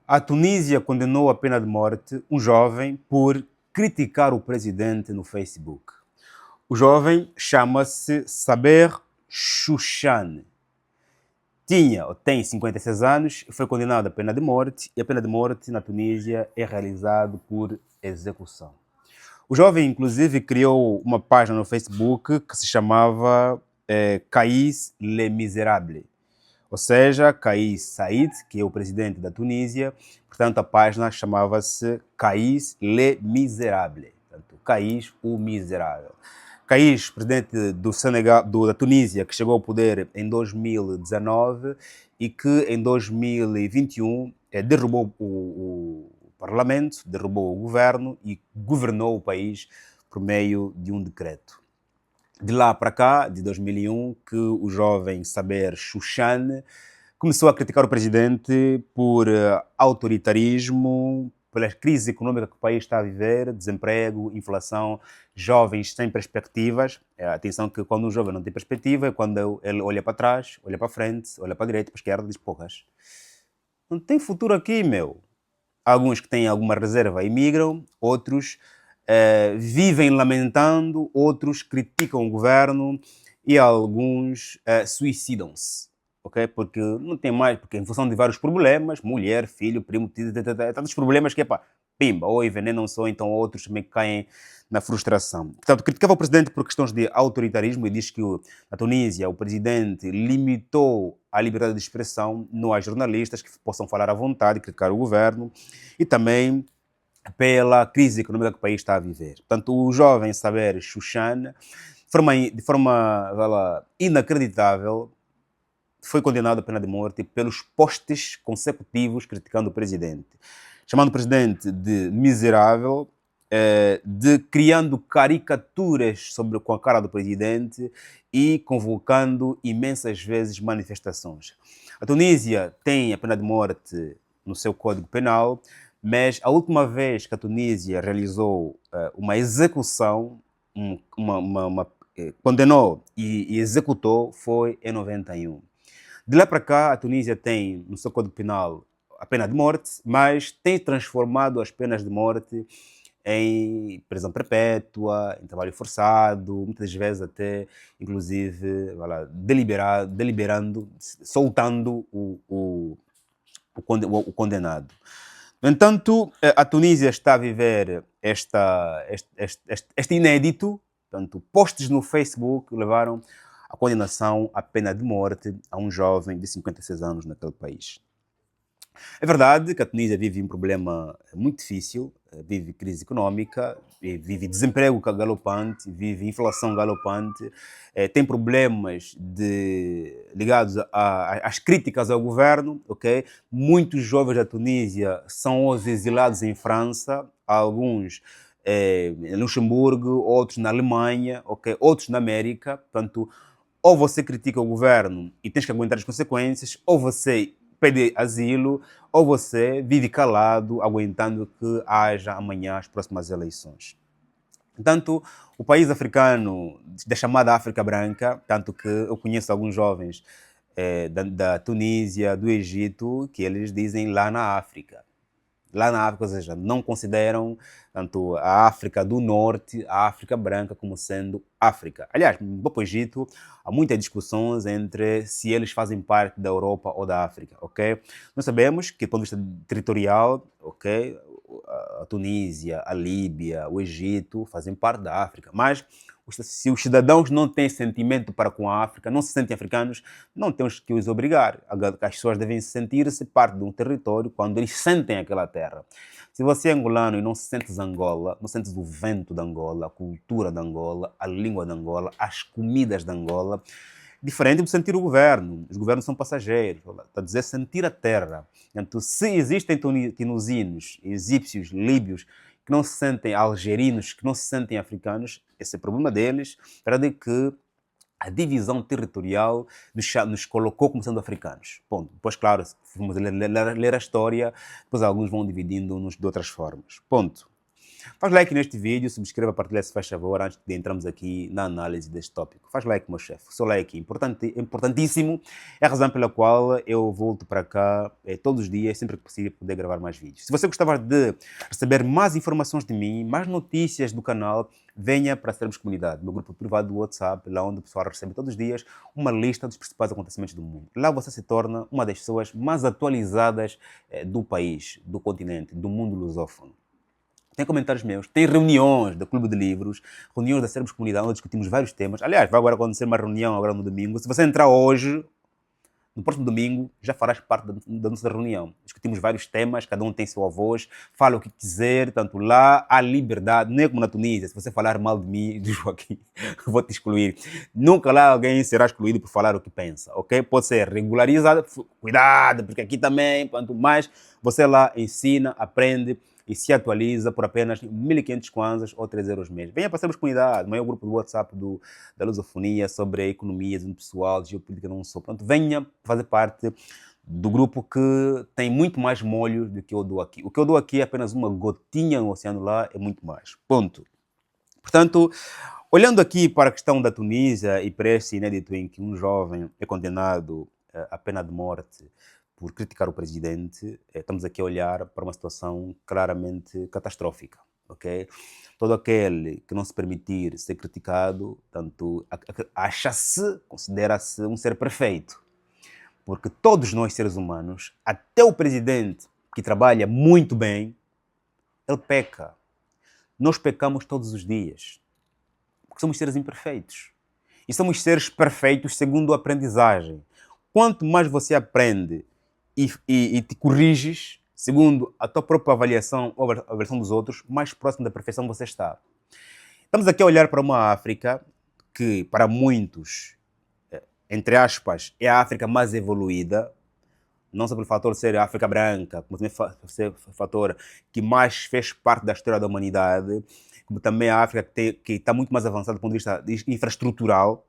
A Tunísia condenou à pena de morte um jovem por criticar o presidente no Facebook. O jovem chama-se Saber Chouchane. Tinha ou tem 56 anos e foi condenado à pena de morte, e a pena de morte na Tunísia é realizada por execução. O jovem, inclusive, criou uma página no Facebook que se chamava Kais Les Miserables. Ou seja, Kais Saied, que é o presidente da Tunísia, portanto a página chamava-se Kais Les Miserables. Portanto, Kais o Miserável. Kais, presidente do Senegal, da Tunísia, que chegou ao poder em 2019 e que em 2021 derrubou o parlamento, derrubou o governo e governou o país por meio de um decreto. De lá para cá, de 2001, que o jovem Saber Chouchane começou a criticar o presidente por autoritarismo, pela crise econômica que o país está a viver, desemprego, inflação, jovens sem perspectivas. Atenção que quando um jovem não tem perspectiva é quando ele olha para trás, olha para frente, olha para a direita, para a esquerda e diz, porras, não tem futuro aqui, meu. Alguns que têm alguma reserva emigram, outros vivem lamentando, outros criticam o governo e alguns suicidam-se. Okay? Porque não tem mais, porque em função de vários problemas, mulher, filho, primo, tantos problemas que, pimba, ou envenenam-se, ou então outros também caem na frustração. Portanto, criticava o presidente por questões de autoritarismo e diz que na Tunísia o presidente limitou a liberdade de expressão, não há jornalistas que possam falar à vontade, criticar o governo e também pela crise econômica que o país está a viver. Portanto, o jovem Saber Chouchane, de forma inacreditável, foi condenado à pena de morte pelos posts consecutivos criticando o presidente, chamando o presidente de miserável, de criando caricaturas com a cara do presidente e convocando imensas vezes manifestações. A Tunísia tem a pena de morte no seu Código Penal, mas a última vez que a Tunísia realizou uma execução, condenou e executou, foi em 91. De lá para cá, a Tunísia tem no seu Código Penal a pena de morte, mas tem transformado as penas de morte em prisão perpétua, em trabalho forçado, muitas vezes até, inclusive, deliberando, soltando o condenado. No entanto, a Tunísia está a viver este inédito, portanto, posts no Facebook levaram a condenação à pena de morte a um jovem de 56 anos naquele país. É verdade que a Tunísia vive um problema muito difícil, vive crise econômica, vive desemprego galopante, vive inflação galopante, tem problemas ligados às críticas ao governo, ok? Muitos jovens da Tunísia são os exilados em França, alguns em Luxemburgo, outros na Alemanha, ok? Outros na América. Portanto, ou você critica o governo e tens que aguentar as consequências, ou você pede asilo, ou você vive calado, aguentando que haja amanhã as próximas eleições. Portanto, o país africano, da chamada África Branca, tanto que eu conheço alguns jovens da Tunísia, do Egito, que eles dizem lá na África. Lá na África, ou seja, não consideram tanto a África do Norte, a África Branca, como sendo África. Aliás, no próprio Egito, há muitas discussões entre se eles fazem parte da Europa ou da África, ok? Nós sabemos que, do ponto de vista territorial, ok, a Tunísia, a Líbia, o Egito fazem parte da África, mas se os cidadãos não têm sentimento para com a África, não se sentem africanos, não temos que os obrigar. As pessoas devem sentir-se parte de um território quando eles sentem aquela terra. Se você é angolano e não sentes Angola, não sentes o vento de Angola, a cultura de Angola, a língua de Angola, as comidas de Angola, diferente de sentir o governo. Os governos são passageiros. Está a dizer sentir a terra. Então, se existem tunusinos, egípcios, líbios, que não se sentem algerinos, que não se sentem africanos, esse é o problema deles, para que a divisão territorial nos colocou como sendo africanos. Ponto. Depois, claro, se formos ler a história, depois alguns vão dividindo-nos de outras formas. Ponto. Faz like neste vídeo, subscreva, partilha se faz favor, antes de entrarmos aqui na análise deste tópico. Faz like, meu chefe. O seu like é importantíssimo. É a razão pela qual eu volto para cá todos os dias, sempre que possível, poder gravar mais vídeos. Se você gostava de receber mais informações de mim, mais notícias do canal, venha para Sermos Comunidade, meu grupo privado do WhatsApp, lá onde o pessoal recebe todos os dias uma lista dos principais acontecimentos do mundo. Lá você se torna uma das pessoas mais atualizadas do país, do continente, do mundo lusófono. Tem comentários meus, tem reuniões do Clube de Livros, reuniões da Sermos Comunidade, onde discutimos vários temas. Aliás, vai agora acontecer uma reunião agora no domingo. Se você entrar hoje, no próximo domingo, já farás parte da nossa reunião. Discutimos vários temas, cada um tem sua voz, fala o que quiser, tanto lá há liberdade, não é como na Tunísia. Se você falar mal de mim, de Joaquim, vou te excluir. Nunca lá alguém será excluído por falar o que pensa, ok? Pode ser regularizado, cuidado, porque aqui também, quanto mais você lá ensina, aprende e se atualiza por apenas 1.500 kwanzas ou 3 euros mês. Venha para Sermos Comunidade, o maior grupo do WhatsApp da lusofonia sobre a economia, desenvolvimento pessoal, geopolítica, não sou. Portanto, venha fazer parte do grupo que tem muito mais molho do que eu dou aqui. O que eu dou aqui é apenas uma gotinha no oceano, lá é muito mais. Ponto. Portanto, olhando aqui para a questão da Tunísia e para este inédito em que um jovem é condenado à pena de morte por criticar o presidente, estamos aqui a olhar para uma situação claramente catastrófica, ok? Todo aquele que não se permitir ser criticado, tanto acha-se, considera-se um ser perfeito, porque todos nós seres humanos, até o presidente que trabalha muito bem, ele peca. Nós pecamos todos os dias, porque somos seres imperfeitos. E somos seres perfeitos segundo a aprendizagem. Quanto mais você aprende e te corriges, segundo a tua própria avaliação ou a avaliação dos outros, mais próximo da perfeição você está. Estamos aqui a olhar para uma África que, para muitos, entre aspas, é a África mais evoluída, não só pelo fator de ser a África branca, como também ser o fator que mais fez parte da história da humanidade, como também a África que está muito mais avançada do ponto de vista infraestrutural.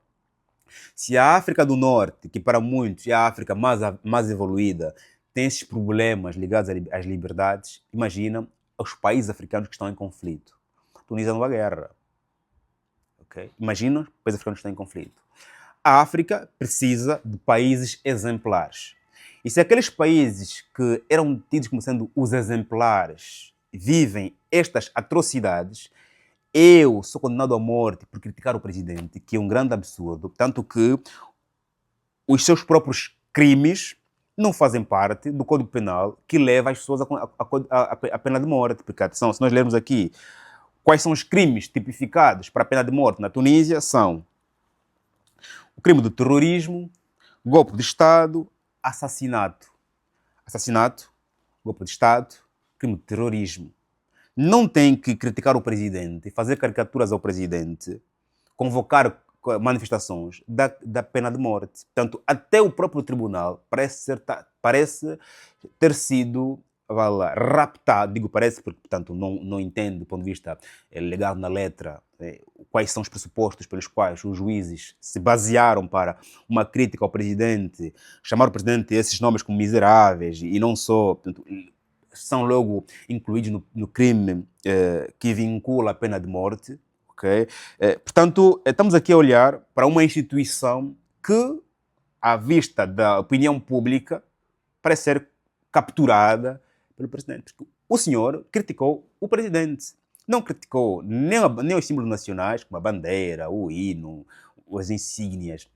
Se a África do Norte, que para muitos é a África mais evoluída, tem esses problemas ligados às liberdades, imagina os países africanos que estão em conflito. A Tunísia não há guerra. Okay? Imagina os países africanos que estão em conflito. A África precisa de países exemplares. E se aqueles países que eram tidos como sendo os exemplares vivem estas atrocidades, eu sou condenado à morte por criticar o presidente, que é um grande absurdo, tanto que os seus próprios crimes não fazem parte do Código Penal que leva as pessoas à pena de morte. Porque, atenção, se nós lermos aqui quais são os crimes tipificados para a pena de morte na Tunísia, são o crime do terrorismo, golpe de Estado, assassinato. Assassinato, golpe de Estado, crime de terrorismo. Não tem que criticar o presidente, fazer caricaturas ao presidente, convocar manifestações da pena de morte. Portanto, até o próprio tribunal parece ter sido raptado, digo parece porque, portanto, não entendo do ponto de vista legal na letra quais são os pressupostos pelos quais os juízes se basearam para uma crítica ao presidente, chamar o presidente esses nomes como miseráveis e não só, portanto, são logo incluídos no crime que vincula a pena de morte. Okay? Portanto, estamos aqui a olhar para uma instituição que, à vista da opinião pública, parece ser capturada pelo presidente. Porque o senhor criticou o presidente. Não criticou nem os símbolos nacionais, como a bandeira, o hino, as insígnias,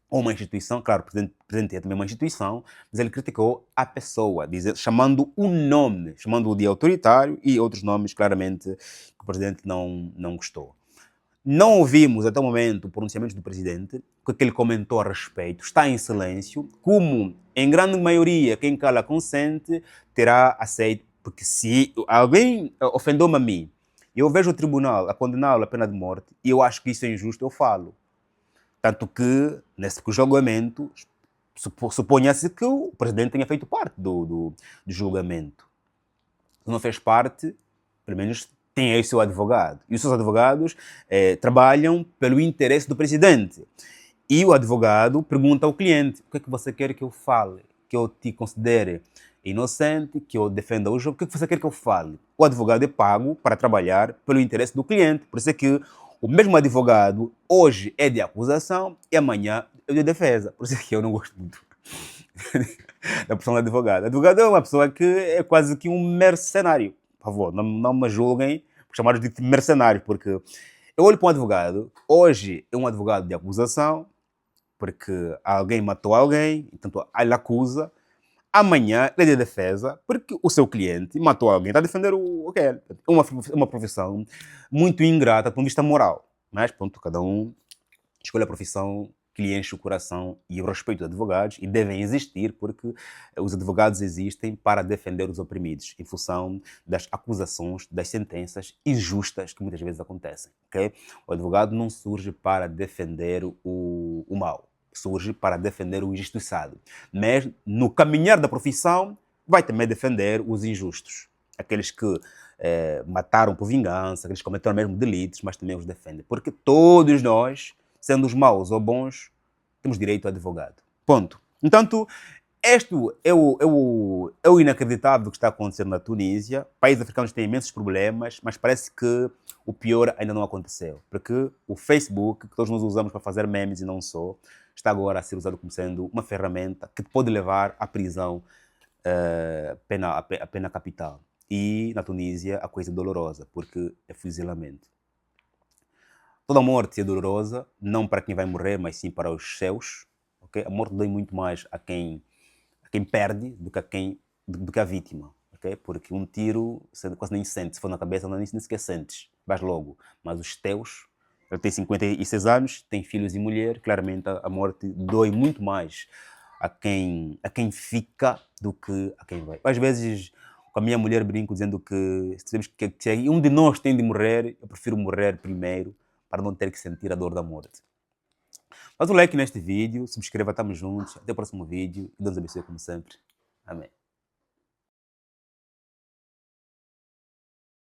ou uma instituição, claro, o presidente é também uma instituição, mas ele criticou a pessoa, chamando o nome, chamando-o de autoritário e outros nomes, claramente, que o presidente não gostou. Não ouvimos até o momento o pronunciamento do presidente, o que ele comentou a respeito, está em silêncio, como em grande maioria quem cala consente terá aceito, porque se alguém ofendeu-me a mim, eu vejo o tribunal a condená-lo à pena de morte e eu acho que isso é injusto, eu falo. Tanto que, nesse julgamento, suponha-se que o presidente tenha feito parte do julgamento. Se não fez parte, pelo menos tem aí o seu advogado. E os seus advogados trabalham pelo interesse do presidente. E o advogado pergunta ao cliente, o que é que você quer que eu fale? Que eu te considere inocente, que eu defenda o jogo. O que você quer que eu fale? O advogado é pago para trabalhar pelo interesse do cliente. Por isso é que o mesmo advogado hoje é de acusação e amanhã é de defesa. Por isso é que eu não gosto muito da profissão do advogado. O advogado é uma pessoa que é quase que um mercenário. Por favor, não me julguem por chamar de mercenário, porque eu olho para um advogado, hoje é um advogado de acusação, porque alguém matou alguém, portanto, ele acusa. Amanhã ele é de defesa, porque o seu cliente matou alguém, está a defender o que é. É uma profissão muito ingrata do ponto de vista moral. Mas, pronto, cada um escolhe a profissão que lhe enche o coração, e eu respeito os advogados e devem existir, porque os advogados existem para defender os oprimidos, em função das acusações, das sentenças injustas que muitas vezes acontecem. Okay? O advogado não surge para defender o mal, surge para defender o injustiçado. Mas no caminhar da profissão vai também defender os injustos. Aqueles que mataram por vingança, aqueles que cometeram mesmo delitos, mas também os defendem. Porque todos nós, sendo os maus ou bons, temos direito a advogado. Ponto. Entanto, este é o inacreditável que está acontecendo na Tunísia. Países africanos têm imensos problemas, mas parece que o pior ainda não aconteceu. Porque o Facebook, que todos nós usamos para fazer memes e não só, está agora a ser usado como sendo uma ferramenta que pode levar à prisão, a pena capital. E na Tunísia a coisa é dolorosa, porque é fuzilamento. Toda morte é dolorosa, não para quem vai morrer, mas sim para os seus. Okay? A morte dói muito mais a quem perde do que a vítima. Okay? Porque um tiro você quase nem sente, se for na cabeça nem sequer sentes, vais logo. Mas os teus, ele tem 56 anos, tem filhos e mulher, claramente a morte dói muito mais a quem fica do que a quem vai. Às vezes, com a minha mulher brinco dizendo que se um de nós tem de morrer, eu prefiro morrer primeiro para não ter que sentir a dor da morte. Faz um like neste vídeo, subscreva, estamos juntos. Até o próximo vídeo e Deus abençoe como sempre. Amém.